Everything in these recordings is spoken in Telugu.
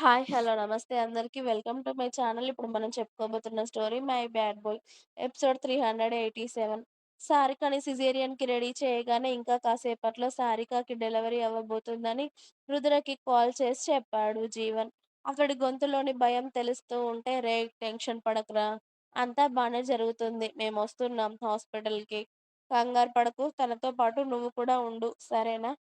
హాయ్. హలో. నమస్తే అందరికి. Welcome to my channel. ఇప్పుడు మనం చెప్పుకోబోతున్న story 'my bad boy' episode 387. సారికని సిజేరియన్‌కి రెడీ చేయగానే ఇంకా కాసేపట్లో సారికకి డెలివరీ అవ్వబోతుందని రుద్రకి కాల్ చేసి చెప్పాడు జీవన్. అతడి గొంతులోని భయం తెలుస్తూ ఉంటే రేయ్ టెన్షన్ పడకురా. అంతా బానే జరుగుతుంది. మేమొస్తున్నాం హాస్పిటల్‌కి. కంగారు పడకు. తనతో పాటు నువ్వు కూడా ఉండు. సరేనా?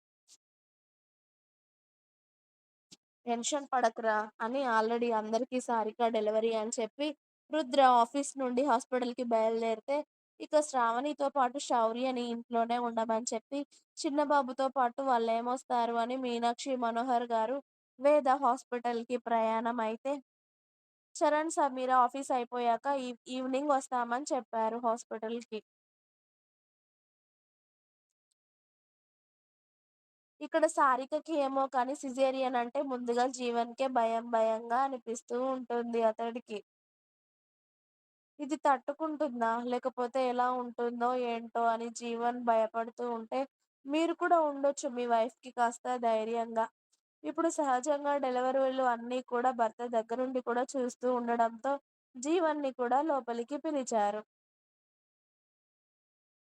టెన్షన్ పడకురా అని ఆల్రెడీ అందరికీ సారిక డెలివరీ అని చెప్పి రుద్ర ఆఫీస్ నుండి హాస్పిటల్‌కి బయలుదేరితే, ఇక శ్రావణితో పాటు శౌర్యని ఇంట్లోనే ఉండమని చెప్పి, చిన్న బాబుతో పాటు వాళ్ళేమొస్తారు అని మీనాక్షి, మనోహర్ గారు వేద హాస్పిటల్‌కి ప్రయాణం అయితే, చరణ్, సమీర ఆఫీస్ అయిపోయాక ఈవినింగ్ వస్తామని చెప్పారు హాస్పిటల్‌కి. ఇక్కడ సారికకి ఏమో కానీ సిజేరియన్ అంటే ముందుగా జీవన్‌కే భయం భయంగా అనిపిస్తూ ఉంటుంది అతడికి. ఇది తట్టుకుంటుందా? లేకపోతే ఎలా ఉంటుందో ఏంటో అని జీవన్ భయపడుతూ ఉంటే, మీరు కూడా ఉండొచ్చు మీ వైఫ్‌కి కాస్త ధైర్యంగా. ఇప్పుడు సహజంగా డెలివరీలు అన్నీ కూడా భర్త దగ్గరుండి కూడా చూస్తూ ఉండడంతో, జీవన్‌ని కూడా లోపలికి పిలిచారు.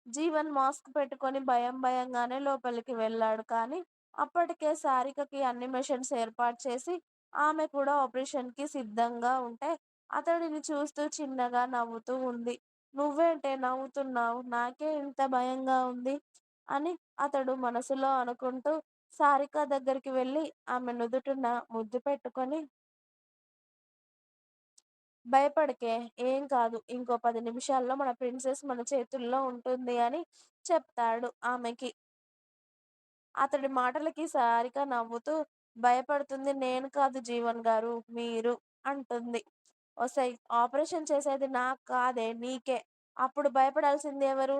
జీవన్ మాస్క్ పెట్టుకొని భయం భయంగానే లోపలికి వెళ్ళాడు. కానీ, అప్పటికే సారికకి అన్ని మెషిన్స్ ఏర్పాటు చేసి, ఆమె కూడా ఆపరేషన్‌కి సిద్ధంగా ఉంటే, అతడిని చూస్తూ చిన్నగా నవ్వుతూ ఉంది. "నువ్వేంటే నవ్వుతున్నావు? నాకే ఇంత భయంగా ఉంది" అని అతడు మనసులో అనుకుంటూ, సారిక దగ్గరికి వెళ్ళి ఆమె నుదుటున ముద్దు పెట్టుకొని, "భయపడకే, ఏం కాదు. ఇంకో 10 నిమిషాల్లో మన ప్రిన్సెస్ మన చేతుల్లో ఉంటుంది" అని చెప్తాడు ఆమెకి. అతడి మాటలకి సారిక నవ్వుతూ, భయపడుతుంది నేను కాదు జీవన్ గారు, మీరు అంటుంది. ఒసేయ్! ఆపరేషన్ చేసేది నాకు కాదే నీకే. అప్పుడు భయపడాల్సింది ఎవరు?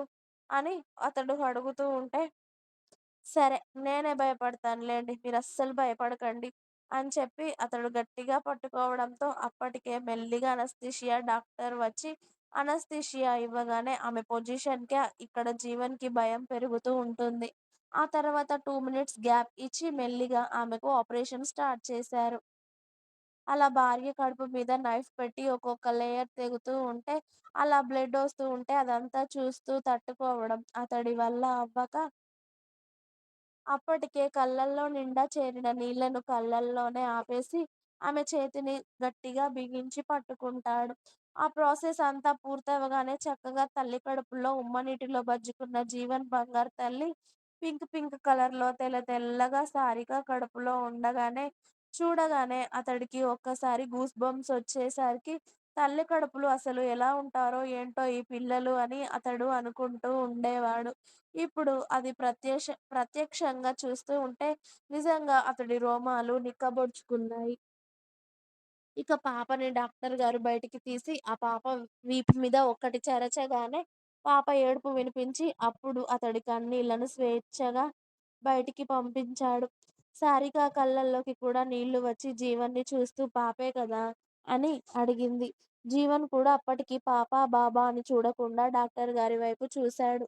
అని అతడు అడుగుతూ ఉంటే, సరే నేనే భయపడతానులెండి. మీరస్సలు భయపడకండి అని చెప్పి అతడు గట్టిగా పట్టుకోవడంతో అప్పటికే మెల్లిగా అనస్థీషియా డాక్టర్ వచ్చి అనస్థీషియా ఇవ్వగానే ఆమె పొజిషన్‌కే ఇక్కడ జీవన్‌కి భయం పెరుగుతూ ఉంటుంది. ఆ తర్వాత 2 మినిట్స్ గ్యాప్ ఇచ్చి మెల్లిగా ఆమెకు ఆపరేషన్ స్టార్ట్ చేశారు. అలా భార్య కడుపు మీద నైఫ్ పెట్టి ఒక్కొక్క లేయర్ తెగుతూ ఉంటే, అలా బ్లడ్ ఒస్తూ ఉంటే అదంతా చూస్తూ తట్టుకోవడం అతడి వల్ల అవ్వక అప్పటికే కళ్ళల్లో నిండా చేరిన నీళ్లను కళ్ళల్లోనే ఆపేసి, ఆమె చేతిని గట్టిగా బిగించి పట్టుకుంటాడు. ఆ ప్రాసెస్ అంతా పూర్తవ్వగానే చక్కగా తల్లి కడుపులో ఉమ్మనీటిలో బజ్జుకున్న జీవన్ బంగారు తల్లి పింక్ పింక్ కలర్‌లో తెల్ల తెల్లగా సారిక కడుపులో ఉండగానే, చూడగానే అతడికి ఒక్కసారి గూస్ బంప్స్ వచ్చేసరికి తల్లి కడుపులో అసలు ఎలా ఉంటారో ఏంటో ఈ పిల్లలు అని అతడు అనుకుంటూ ఉండేవాడు. ఇప్పుడు అది ప్రత్యక్షంగా చూస్తూ ఉంటే నిజంగా అతడి రోమాలు నిక్కబొడుచుకున్నాయి. ఇక పాపని డాక్టర్ గారు బయటికి తీసి, ఆ పాప వీపు మీద ఒక్కటి చెరచగానే పాప ఏడుపు వినిపించి, అప్పుడు అతడి కన్నీళ్లను స్వేచ్ఛగా బయటికి పంపించాడు. సారిక కళ్ళల్లోకి కూడా నీళ్లు వచ్చి జీవన్‌ని చూస్తూ పాపే కదా! అని అడిగింది. జీవన్ కూడా అప్పటికి పాప, బాబా అని చూడకుండా డాక్టర్ గారి వైపు చూశాడు.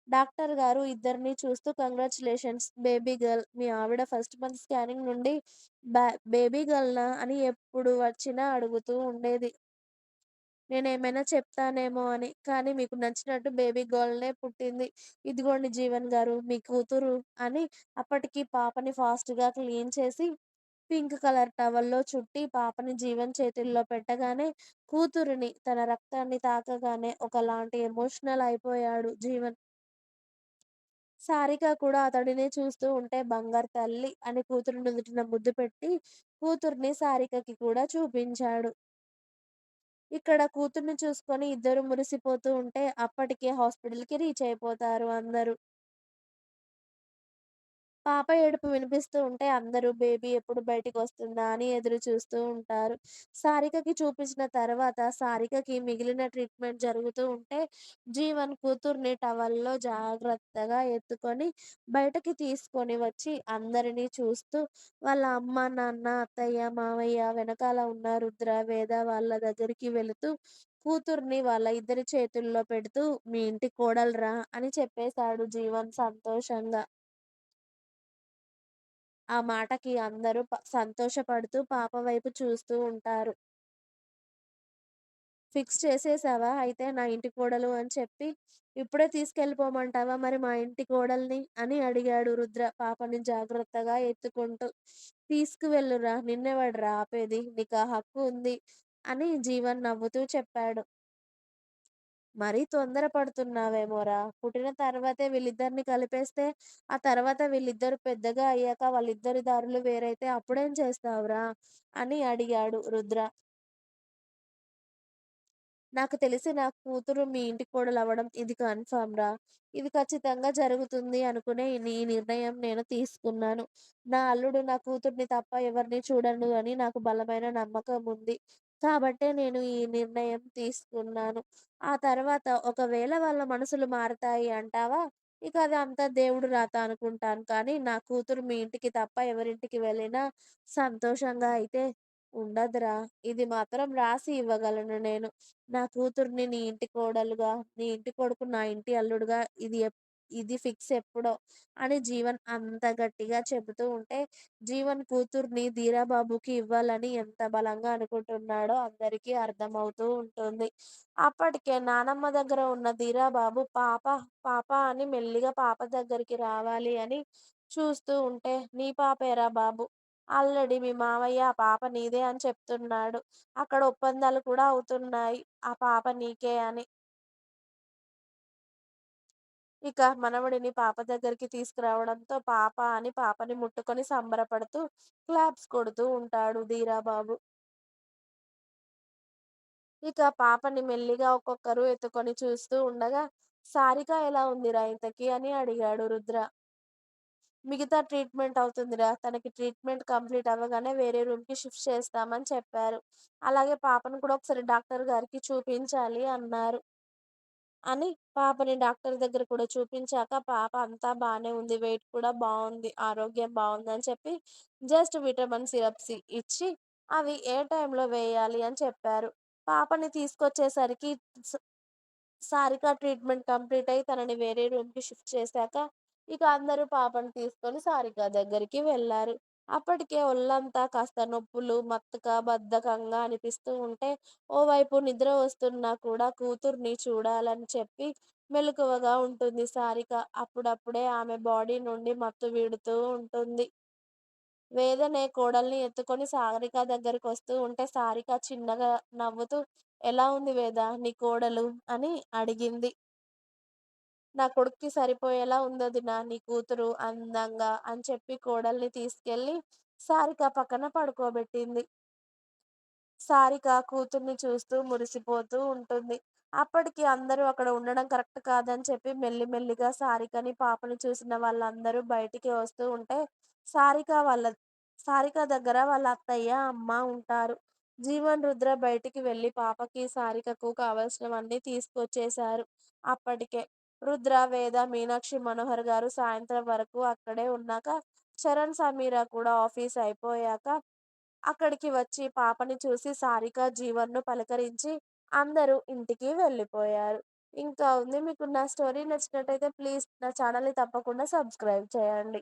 డాక్టర్ గారు ఇద్దరిని చూస్తూ కంగ్రాచ్యులేషన్స్ బేబీ గర్ల్. మీ ఆవిడ ఫస్ట్ మంత్ స్కానింగ్ నుండి బేబీ గర్ల్‌నా అని ఎప్పుడు వచ్చినా అడుగుతూ ఉండేది. నేనేమైనా చెప్తానేమో అని. కానీ మీకు నచ్చినట్టు బేబీ గర్ల్‌నే పుట్టింది. ఇదిగోండి జీవన్ గారు మీ కూతురు అని అప్పటికి పాపని ఫాస్ట్‌గా క్లీన్ చేసి పింక్ కలర్ టవల్‌లో చుట్టి పాపని జీవన్ చేతుల్లో పెట్టగానే కూతురిని తన రక్తాన్ని తాకగానే ఒకలాంటి ఎమోషనల్ అయిపోయాడు జీవన్. సారిక కూడా అతడినే చూస్తూ ఉంటే బంగారు తల్లి అని కూతురు నుదుటిన ముద్దు పెట్టి, కూతుర్ని సారికకి కూడా చూపించాడు. ఇక్కడ కూతుర్ని చూసుకొని ఇద్దరు మురిసిపోతూ ఉంటే అప్పటికే హాస్పిటల్‌కి రీచ్ అయిపోతారు అందరూ. పాప ఏడుపు వినిపిస్తూ ఉంటే అందరూ బేబీ ఎప్పుడు బయటికొస్తుందా అని ఎదురు చూస్తూ ఉంటారు. సారికకి చూపించిన తర్వాత సారికకి మిగిలిన ట్రీట్మెంట్ జరుగుతూ ఉంటే జీవన్ కూతుర్ని టవల్‌లో జాగ్రత్తగా ఎత్తుకొని బయటకి తీసుకొని వచ్చి అందరిని చూస్తూ వాళ్ళ అమ్మ, నాన్న, అత్తయ్య, మావయ్య వెనకాల ఉన్న రుద్ర, వేద వాళ్ళ దగ్గరికి వెళుతూ కూతుర్ని వాళ్ళ ఇద్దరి చేతుల్లో పెడుతూ "మీ ఇంటి కోడలురా" అని చెప్పేసాడు జీవన్ సంతోషంగా. ఆ మాటకి అందరూ సంతోషపడుతూ పాప వైపు చూస్తూ ఉంటారు. ఫిక్స్ చేసేసావా అయితే నా ఇంటి కోడలు అని చెప్పి? ఇప్పుడే తీసుకెళ్ళిపోమంటావా మరి మా ఇంటి కోడల్ని? అని అడిగాడు రుద్ర పాపని జాగ్రత్తగా ఎత్తుకుంటూ. తీసుకువెళ్ళురా! నిన్నెవడురా ఆపేది? నీకా హక్కు ఉంది అని జీవన్ నవ్వుతూ చెప్పాడు. మరీ తొందర పడుతున్నావేమోరా! పుట్టిన తర్వాతే వీళ్ళిద్దరిని కలిపేస్తే, ఆ తర్వాత వీళ్ళిద్దరూ పెద్దగా అయ్యాక వాళ్ళిద్దరి దారులు వేరైతే అప్పుడేం చేస్తావురా? అని అడిగాడు రుద్ర. నాకు తెలిసి నా కూతురు మీ ఇంటి కోడలవ్వడం ఇది కన్ఫర్మ్ రా. ఇది ఖచ్చితంగా జరుగుతుంది అనుకునే ఈ నిర్ణయం నేను తీసుకున్నాను. నా అల్లుడు నా కూతుర్ని తప్ప ఎవరిని చూడడు అని నాకు బలమైన నమ్మకం ఉంది. కాబట్టే నేను ఈ నిర్ణయం తీసుకున్నాను. ఆ తర్వాత ఒకవేళ వాళ్ళ మనసులు మారతాయి అంటావా? ఇక అది అంతా దేవుడు రాత అనుకుంటాను. కానీ నా కూతురు మీ ఇంటికి తప్ప ఎవరింటికి వెళ్ళినా సంతోషంగా అయితే ఉండదురా. ఇది మాత్రం రాసి ఇవ్వగలను నేను. నా కూతుర్ని నీ ఇంటి కోడలుగా, నీ ఇంటి కొడుకు నా ఇంటి అల్లుడుగా ఇది ఫిక్స్ ఎప్పుడో అని జీవన్ అంత గట్టిగా చెబుతూ ఉంటే, జీవన్ కూతుర్ని ధీరాబాబుకి ఇవ్వాలని ఎంత బలంగా అనుకుంటున్నాడో అందరికీ అర్థమవుతూ ఉంటుంది. అప్పటికే నానమ్మ దగ్గర ఉన్న ధీరాబాబు పాప, పాప అని మెల్లిగా పాప దగ్గరికి రావాలి అని చూస్తూ ఉంటే, నీ పాపేరా బాబు! ఆల్రెడీ మీ మావయ్య ఆ పాప నీదే అని చెప్తున్నాడు. అక్కడ ఒప్పందాలు కూడా అవుతున్నాయి. ఆ పాప నీకే అని. ఇక మనవడిని పాప దగ్గరికి తీసుకురావడంతో పాప అని పాపని ముట్టుకొని సంబరపడుతూ క్లాప్స్ కొడుతూ ఉంటాడు ధీరాబాబు. ఇక పాపని మెల్లిగా ఒక్కొక్కరు ఎత్తుకొని చూస్తూ ఉండగా, "సారిక ఎలా ఉందిరా ఇంతకి" అని అడిగాడు రుద్ర. మిగతా ట్రీట్మెంట్ అవుతుందిరా. తనకి ట్రీట్మెంట్ కంప్లీట్ అవ్వగానే వేరే రూమ్‌కి షిఫ్ట్ చేస్తామని చెప్పారు. అలాగే పాపను కూడా ఒకసారి డాక్టర్ గారికి చూపించాలి అన్నారు. అని పాపని డాక్టర్ దగ్గర కూడా చూపించాక పాప అంతా బానే ఉంది. వెయిట్ కూడా బావుంది. ఆరోగ్యం బావుందని చెప్పి జస్ట్ విటమిన్ సిరప్స్ ఇచ్చి అవి ఏ టైంలో వేయాలి అని చెప్పారు. పాపని తీసుకొచ్చేసరికి స సారిక ట్రీట్మెంట్ కంప్లీట్ అయ్యి తనని వేరే రూమ్‌కి షిఫ్ట్ చేశాక, ఇక అందరూ పాపను తీసుకొని సారిక దగ్గరికి వెళ్లారు. అప్పటికే ఒళ్ళంతా కాస్త నొప్పులు, మత్తుగా, బద్ధకంగా అనిపిస్తూ ఉంటే, ఓవైపు నిద్ర వస్తున్నా కూడా కూతుర్ని చూడాలని చెప్పి మెలకువగా ఉంటుంది సారిక. అప్పుడప్పుడే ఆమె బాడీ నుండి మత్తు వీడుతూ ఉంటుంది. వేదనే కోడల్ని ఎత్తుకొని సారిక దగ్గరకొస్తూ ఉంటే, సారిక చిన్నగా నవ్వుతూ, "ఎలా ఉంది వేద నీ కోడలు" అని అడిగింది. "నా కొడుక్కి సరిపోయేలా ఉందొదినా నీ కూతురు అందంగా" అని చెప్పి కోడల్ని తీసుకెళ్ళి సారిక పక్కన పడుకోబెట్టింది. సారిక కూతుర్ని చూస్తూ మురిసిపోతూ ఉంటుంది. అప్పటికి అందరూ అక్కడ ఉండడం కరెక్ట్ కాదని చెప్పి మెల్లిమెల్లిగా సారికని, పాపని చూసిన వాళ్ళందరూ బయటికి వస్తూ ఉంటే, సారిక వాళ్ళ సారిక దగ్గర వాళ్ళ అత్తయ్య, అమ్మ ఉంటారు. జీవన్, రుద్ర బయటికి వెళ్లి పాపకి, సారికకు కావాల్సినవన్నీ తీసుకొచ్చేశారు. అప్పటికే రుద్ర, వేద, మీనాక్షి, మనోహర్ గారు సాయంత్రం వరకు అక్కడే ఉన్నాక, చరణ్, సమీర కూడా ఆఫీస్ అయిపోయాక అక్కడికి వచ్చి పాపని చూసి సారిక, జీవన్‌ను పలకరించి అందరూ ఇంటికి వెళ్ళిపోయారు. ఇంకా ఉంది. మీకు నా స్టోరీ నచ్చినట్టయితే ప్లీజ్ నా ఛానెల్‌ని తప్పకుండా సబ్స్క్రైబ్ చేయండి.